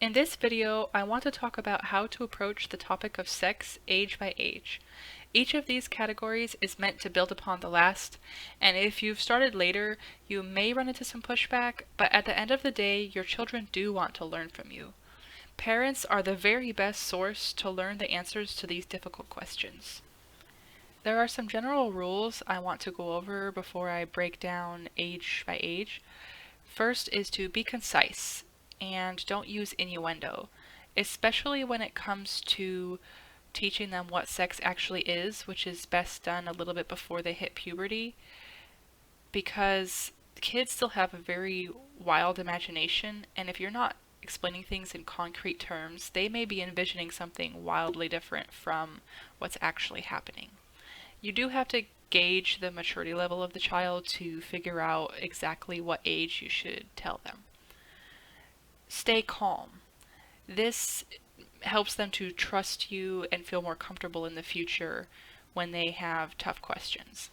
In this video, I want to talk about how to approach the topic of sex age by age. Each of these categories is meant to build upon the last, and if you've started later, you may run into some pushback, but at the end of the day, your children do want to learn from you. Parents are the very best source to learn the answers to these difficult questions. There are some general rules I want to go over before I break down age by age. First is to be concise and don't use innuendo, especially when it comes to teaching them what sex actually is, which is best done a little bit before they hit puberty, because kids still have a very wild imagination, and if you're not explaining things in concrete terms, they may be envisioning something wildly different from what's actually happening. You do have to gauge the maturity level of the child to figure out exactly what age you should tell them. Stay calm. This helps them to trust you and feel more comfortable in the future when they have tough questions.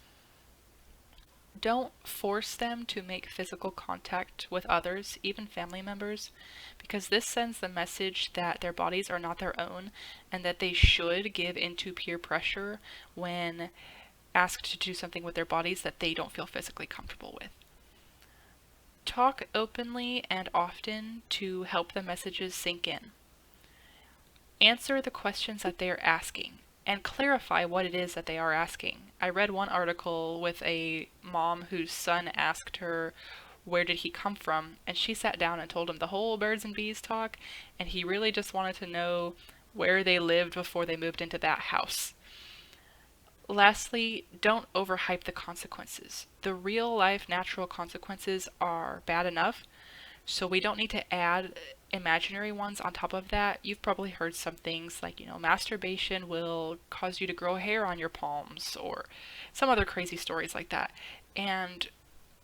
Don't force them to make physical contact with others, even family members, because this sends the message that their bodies are not their own and that they should give into peer pressure when asked to do something with their bodies that they don't feel physically comfortable with. Talk openly and often to help the messages sink in. Answer the questions that they are asking and clarify what it is that they are asking. I read one article with a mom whose son asked her, where did he come from? And she sat down and told him the whole birds and bees talk, and he really just wanted to know where they lived before they moved into that house. Lastly, don't overhype the consequences. The real life natural consequences are bad enough, so we don't need to add imaginary ones on top of that. You've probably heard some things like, masturbation will cause you to grow hair on your palms, or some other crazy stories like that. And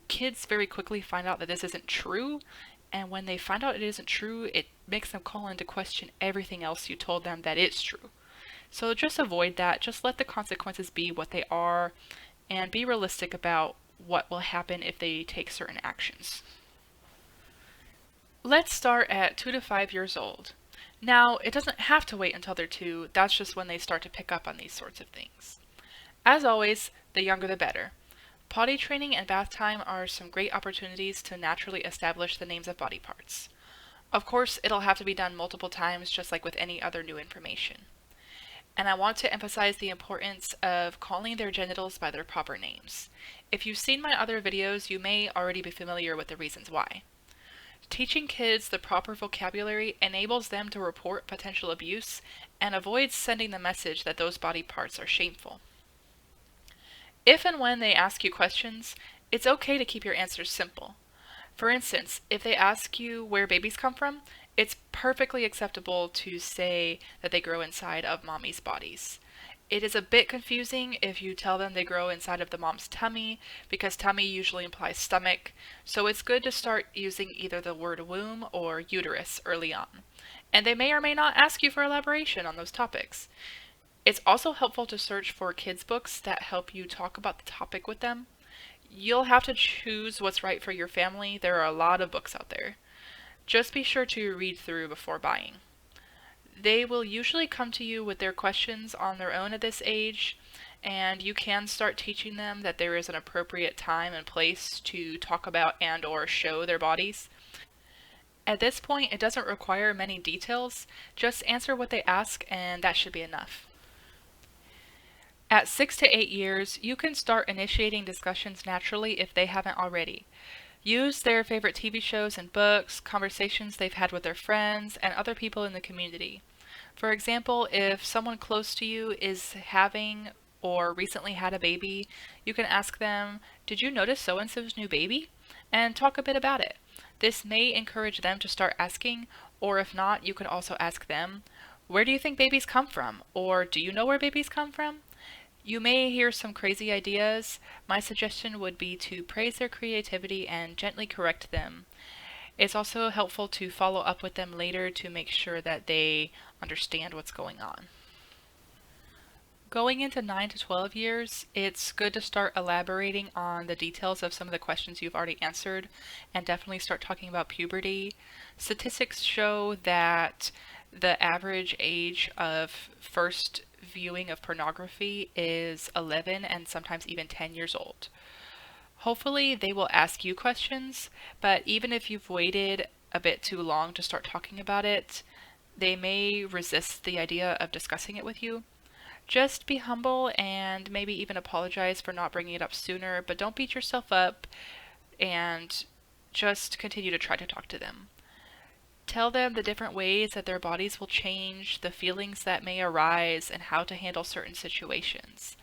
kids very quickly find out that this isn't true, and when they find out it isn't true, it makes them call into question everything else you told them that is true. So just avoid that. Just let the consequences be what they are, and be realistic about what will happen if they take certain actions. Let's start at 2 to 5 years old. Now, it doesn't have to wait until they're 2, that's just when they start to pick up on these sorts of things. As always, the younger the better. Potty training and bath time are some great opportunities to naturally establish the names of body parts. Of course, it'll have to be done multiple times, just like with any other new information. And I want to emphasize the importance of calling their genitals by their proper names. If you've seen my other videos, you may already be familiar with the reasons why. Teaching kids the proper vocabulary enables them to report potential abuse and avoids sending the message that those body parts are shameful. If and when they ask you questions, it's okay to keep your answers simple. For instance, if they ask you where babies come from, it's perfectly acceptable to say that they grow inside of mommy's bodies. It is a bit confusing if you tell them they grow inside of the mom's tummy, because tummy usually implies stomach, so it's good to start using either the word womb or uterus early on. And they may or may not ask you for elaboration on those topics. It's also helpful to search for kids' books that help you talk about the topic with them. You'll have to choose what's right for your family. There are a lot of books out there. Just be sure to read through before buying. They will usually come to you with their questions on their own at this age, and you can start teaching them that there is an appropriate time and place to talk about and or show their bodies. At this point, it doesn't require many details. Just answer what they ask, and that should be enough. At 6 to 8 years, you can start initiating discussions naturally if they haven't already. Use their favorite TV shows and books, conversations they've had with their friends, and other people in the community. For example, if someone close to you is having or recently had a baby, you can ask them, "Did you notice so-and-so's new baby?" and talk a bit about it. This may encourage them to start asking, or if not, you can also ask them, "Where do you think babies come from?" or "Do you know where babies come from?" You may hear some crazy ideas. My suggestion would be to praise their creativity and gently correct them. It's also helpful to follow up with them later to make sure that they understand what's going on. Going into 9 to 12 years, it's good to start elaborating on the details of some of the questions you've already answered and definitely start talking about puberty. Statistics show that the average age of first viewing of pornography is 11 and sometimes even 10 years old. Hopefully, they will ask you questions, but even if you've waited a bit too long to start talking about it, they may resist the idea of discussing it with you. Just be humble and maybe even apologize for not bringing it up sooner, but don't beat yourself up and just continue to try to talk to them. Tell them the different ways that their bodies will change, the feelings that may arise, and how to handle certain situations.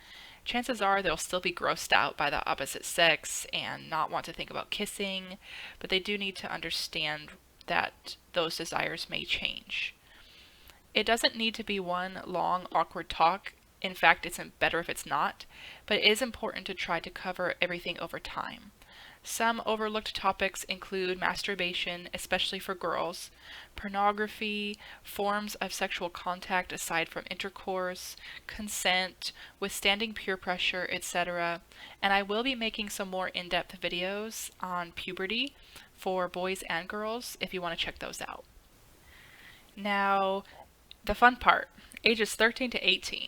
Chances are they'll still be grossed out by the opposite sex and not want to think about kissing, but they do need to understand that those desires may change. It doesn't need to be one long, awkward talk. In fact, it's better if it's not, but it is important to try to cover everything over time. Some overlooked topics include masturbation, especially for girls, pornography, forms of sexual contact aside from intercourse, consent, withstanding peer pressure, etc. And I will be making some more in-depth videos on puberty for boys and girls if you want to check those out. Now, the fun part, ages 13 to 18.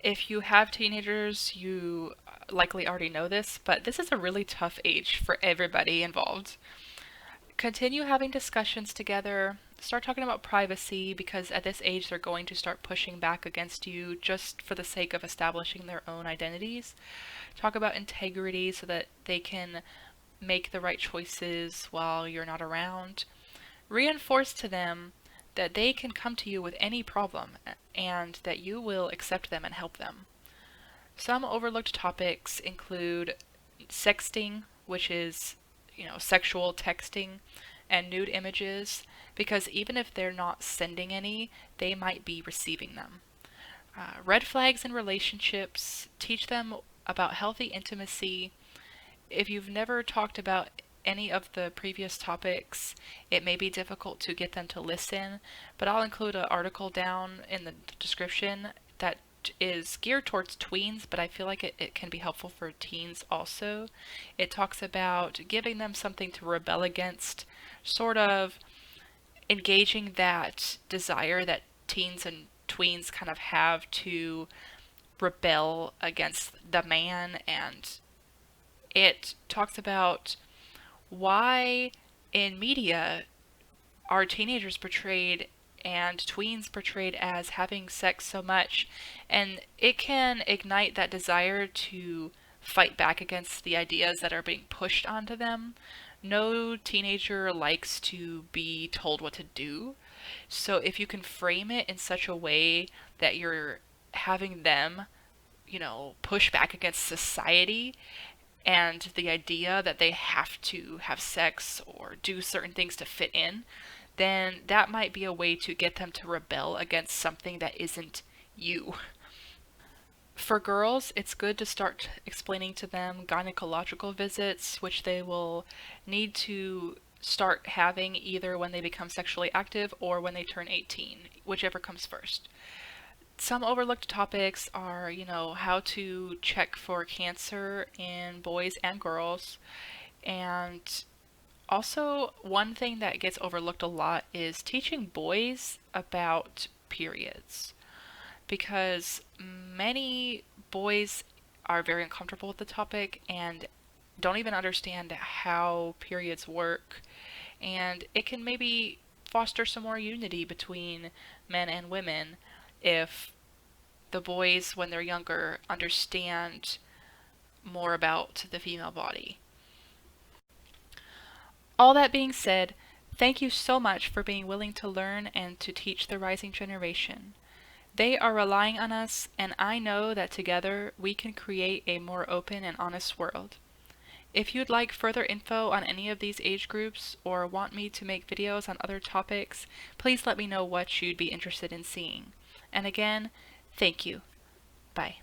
If you have teenagers, you likely already know this, but this is a really tough age for everybody involved. Continue having discussions together. Start talking about privacy because at this age they're going to start pushing back against you just for the sake of establishing their own identities. Talk about integrity so that they can make the right choices while you're not around. Reinforce to them that they can come to you with any problem and that you will accept them and help them. Some overlooked topics include sexting, which is, sexual texting, and nude images, because even if they're not sending any, they might be receiving them. Red flags in relationships, teach them about healthy intimacy. If you've never talked about any of the previous topics, it may be difficult to get them to listen, but I'll include an article down in the description that is geared towards tweens, but I feel like it can be helpful for teens also. It talks about giving them something to rebel against, sort of engaging that desire that teens and tweens kind of have to rebel against the man, and it talks about why in media are teenagers portrayed and tweens portrayed as having sex so much, and it can ignite that desire to fight back against the ideas that are being pushed onto them. No teenager likes to be told what to do, so if you can frame it in such a way that you're having them, push back against society and the idea that they have to have sex or do certain things to fit in, then that might be a way to get them to rebel against something that isn't you. For girls, it's good to start explaining to them gynecological visits, which they will need to start having either when they become sexually active or when they turn 18, whichever comes first. Some overlooked topics are, how to check for cancer in boys and girls. And also, one thing that gets overlooked a lot is teaching boys about periods. Because many boys are very uncomfortable with the topic and don't even understand how periods work. And it can maybe foster some more unity between men and women if the boys, when they're younger, understand more about the female body. All that being said, thank you so much for being willing to learn and to teach the rising generation. They are relying on us, and I know that together we can create a more open and honest world. If you'd like further info on any of these age groups or want me to make videos on other topics, please let me know what you'd be interested in seeing. And again, thank you. Bye.